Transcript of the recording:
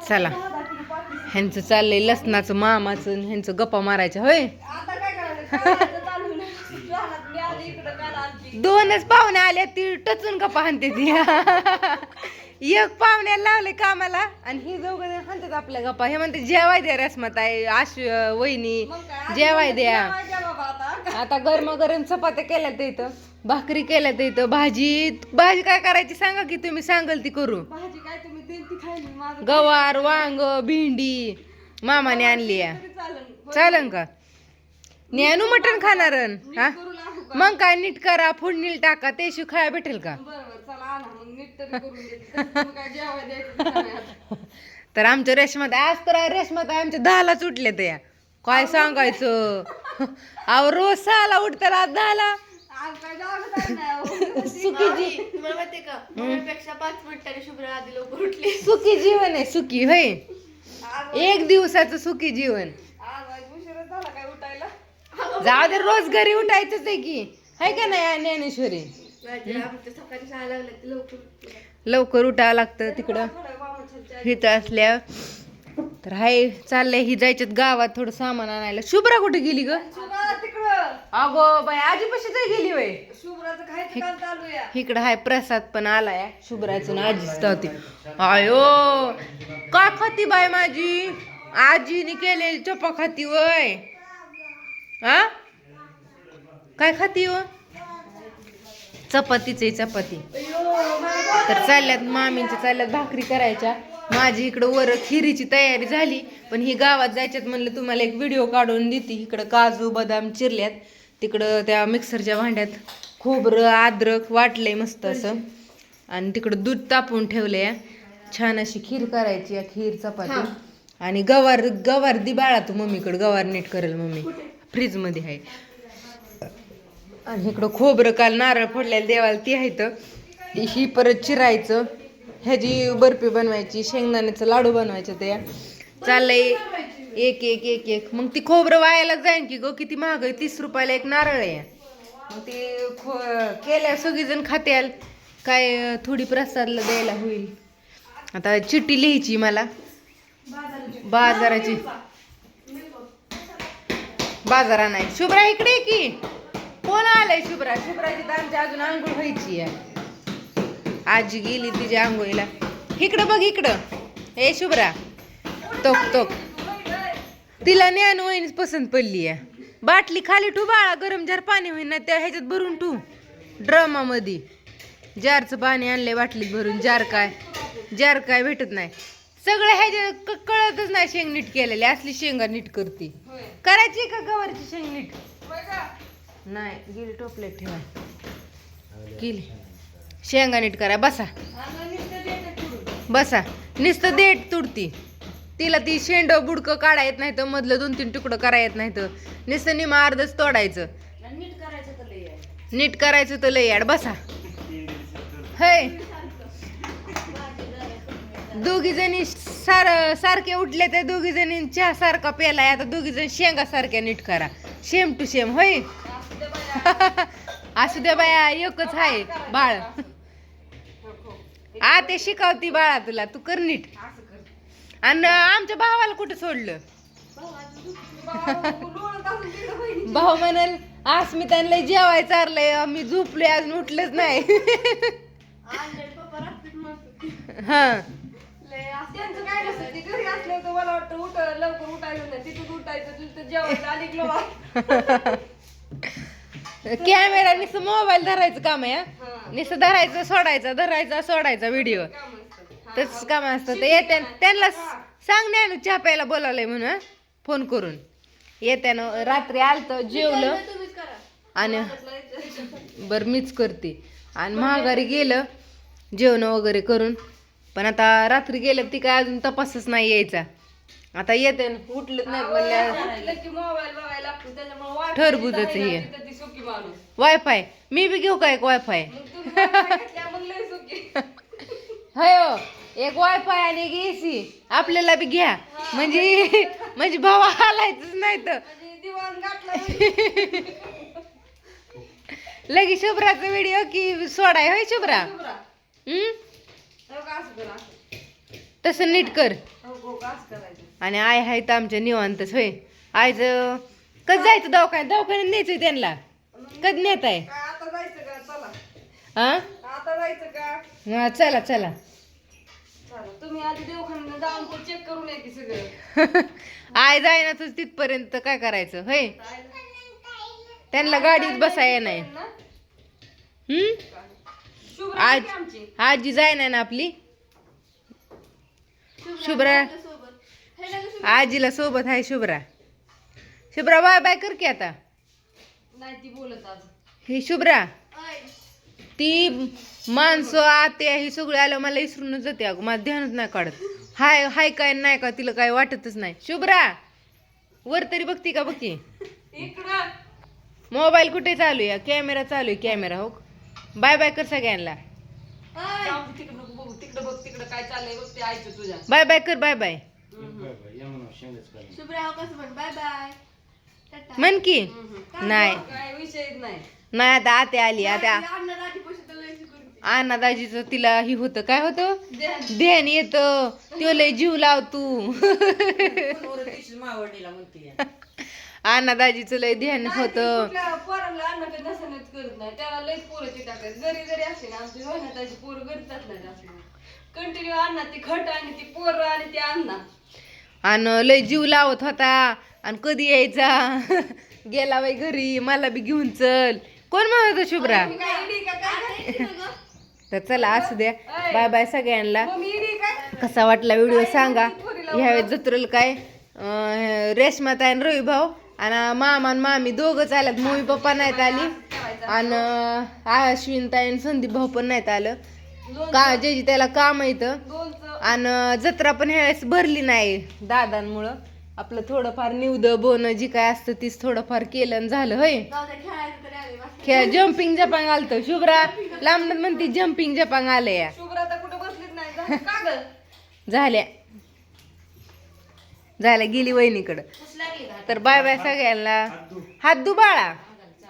चला ह्यांचं चाललंय लसणाचं मामाचं आणि ह्यांचं गप्पा मारायच्या होय. दोनच पाहुणे आल्या ती टचून गप्पा हाणते ती. एक पाहुण्याला लावले कामाला आणि ही दोघं हाणतात आपल्या गप्पा. हे म्हणते जेवाय द्या रसमत आहे वहिनी जेवाय द्या. आता गरम चपात्या केल्या तर इथं, भाकरी केल्या तर इथं, भाजी काय करायची सांगा की तुम्ही सांगाल ती करू. गवार वांग भेंडी मामाने आणली चालन का. न्यानू मटण खाणार हा मग काय नीट करा फोडणीला टाका त्याशिवाय खाया भेटेल का. तर आमच्या रेशमात आज तर रेशमात आमच्या 10ला उठले त्या काय सांगायचं. अहो रोज 6ला उठतात आज 10ला. सुखी जीवन आहे सुखी होय. एक दिवसाचं सुखी जीवन. जाऊ दे रोज घरी उठायचंच आहे की हाय का नाही ज्ञानेश्वरी. लवकर उठावं लागतं तिकडं हिथं असल्या. तर हाय चाललंय ही जायच्यात गावात थोडं सामान आणायला. शुभ्रा कुठे गेली ग. अगो बाय आजीपाशी गेली वय. इकडं हाय प्रसाद पण आलाय शुभ्राचं आजीच होती. आयो का खाती बाय माझी आजीने केलेली चपा खाती वय. हा काय खाती व चपातीच चपाती. तर चालल्यात मामींच्या चालल्यात भाकरी करायच्या. माझी इकडं वर खिरीची तयारी झाली पण ही गावात जायच्यात म्हणलं तुम्हाला एक व्हिडिओ काढून देते. इकडं काजू बदाम चिरल्यात तिकडं त्या मिक्सरच्या भांड्यात खोबरं अद्रक वाटलंय मस्त असं आणि तिकडं दूध तापवून ठेवलंय. छान अशी खीर करायची खीर चपाती आणि गवार दी बाळा तू मम्मीकडे गवार नीट करेल मम्मी फ्रीज मध्ये आहे. आणि इकडं खोबरं काल नारळ फोडलेलं देवाला ती आहे तर ही परत चिरायचं. ह्याची बर्फी बनवायची शेंगदाण्याचं लाडू बनवायचं त्या चाललंय एक एक एक एक. मग ती खोबरं वायाला जाईन की ग किती महाग आहे 30 रुपयाला एक नारळ आहे. मग ते केल्या सगळीजण खात्याल काय थोडी प्रसादला द्यायला होईल. आता चिठ्ठी लिहायची मला बाजाराची. बाजारा नाही शुभ्रा इकडे की कोण आलंय. शुभ्राची तर आमच्या अजून आंघोळ व्हायची आहे. आजी गेली तिच्या आंघोळीला. इकडं बघ इकडं हे शुभ्रा तोक तिला ज्ञान वहिनीच पसंत पडली आहे. बाटली खाली ठू बाळा गरम जार पाणी होईन ना त्या ह्याच्यात भरून ठू ड्रमामध्ये. जारचं पाणी आणलंय बाटलीत भरून. जार काय भेटत नाही. सगळं ह्याच्यात कळतच नाही शेंग नीट केलेली. असली शेंगा नीट करते. करायची का गवारची शेंग नीट नाही गेली टोपल्यात ठेवा गेली. शेंगा नीट करा बसा नुसतं देठ तुडती. तिला ती शेंड बुडकं काढा येत नाही तर मधलं 2-3 तुकडं करा येत नाही तर नुसतं निमा अर्धच तोडायचं. नीट करायचं तर लय याड बसा. हे दोघी जणी सारखे उठले तर दोघी जणी चहा सारखा प्यालाय. आता दोघी जण शेंगा सारख्या नीट करा सेम टू सेम होय. असू द्या बाया एकच आहे बाळ. ते शिकवती बाळा तुला तू कर नीट. आणि आमच्या भावाला कुठं सोडलं. भाऊ म्हणाल अस्मितांना जेवाय चारलंय मी झोपलोय अजून उठलंच नाही. हा कॅमेरा नुसतं मोबाईल धरायचं काम आहे. नुसतं धरायचं सोडायचा व्हिडिओ तसंच काम असतं. ते येत्या त्यांना सांग नाही चहा प्यायला बोलावलंय म्हणून फोन करून. येत्यानं रात्री आलतं जेवलं आणि बरं मीच करते आणि महागारी गेलं जेवण वगैरे करून. पण आता रात्री गेलं ती काय अजून तपासच नाही यायचा. आता येते उठलंच नाही म्हणल्या टरबूजाचं हे वायफाय मी बी घेऊ का एक वायफाय. हो एक वायफाय आणि एक एसी आपल्याला बी घ्या म्हणजे भाऊ हालायचंच नाही तर. लगी शुभ्राचा व्हिडिओ की सोडाय होय शुभ्रा. तसं नीट कर आणि आय हाय तर आमच्या निवांतच होय. आयचं कधी जायचं दवाखान्यात न्यायचंय त्यांना, कधी नेत आहे हा चला चला. तुम्ही आधी दवाखान्यात जाऊन चेक करून या की सगळं. आय जाय ना तुझ तिथपर्यंत काय करायचं होय. त्यांना गाडीत बसाय नाही. आज आजी जाय ना आपली शुभ्रा, आजीला सोबत आहे शुभ्रा. शुभ्रा बाय बाय कर की आता. नाही ती बोलत आज. ही शुभ्रा ती माणसं आत्या ही सगळी आलं मला विसरूनच जाते. अगं मला ध्यानच नाही काढत. हाय हाय काय नाही का तिला काय वाटतच नाही. शुभ्रा वर तरी बघती का बघती. इकडं मोबाईल कुठे चालू आहे, कॅमेरा चालू आहे कॅमेरा. हो बाय बाय कर सगळ्यांना. तिकडं बघू, तिकडं बघ, तिकडं काय चाललंय बघ ते ऐकतो तुझ्या. बाय बाय कर बाय बाय बाय बाय. म्हण की. नाही काय विषय नाही. नाही आता आत्या आली. आता दाजीचं तिला ही होतं काय होतं ध्यान येत. तो लय जीव लाव तू. दाजीचं लय ध्यान होतं. पोराला अन्नाकडे नसण्यात करत नाही, त्याला लय पोरं टाकतात. घरी जरी असते ना आमची होण्याची पोरं घरी टाकणार असते कंटिन्यू अन्ना ती खट आणि ती पोरं आणि ती अन्ना. आणि लय जीव लावत होता. आणि कधी यायचा गेला बाई घरी मला बी घेऊन चल. कोण म्हणत होतं शुभ्रा. तर चला असू द्या. बाय बाय सगळ्यांना. कसा वाटला व्हिडिओ सांगा. ह्यावेळेस जत्रेला काय रेशमाताई आणि रवी भाऊ आणि मामा आणि मामी दोघंच आल्यात. मम्मी पप्पा नाहीत आली. आणि अश्विनताई आणि संदीप भाऊ पण नाहीत आलं का जे त्याला काम येतं. आणि जत्रा पण ह्यावेळेस भरली नाही दादांमुळं. आपलं थोडंफार निवद बोन जी काय असतं तीच थोडंफार केलं आणि झालं होय. खेळ जम्पिंग जपांग आलत. शुभ्रा लांब म्हणते जम्पिंग जपांग आलंय या. झाल्या झाल्या गेली वहिनीकडं. तर बाय बाय सगळ्यांना. हात धु बाळा.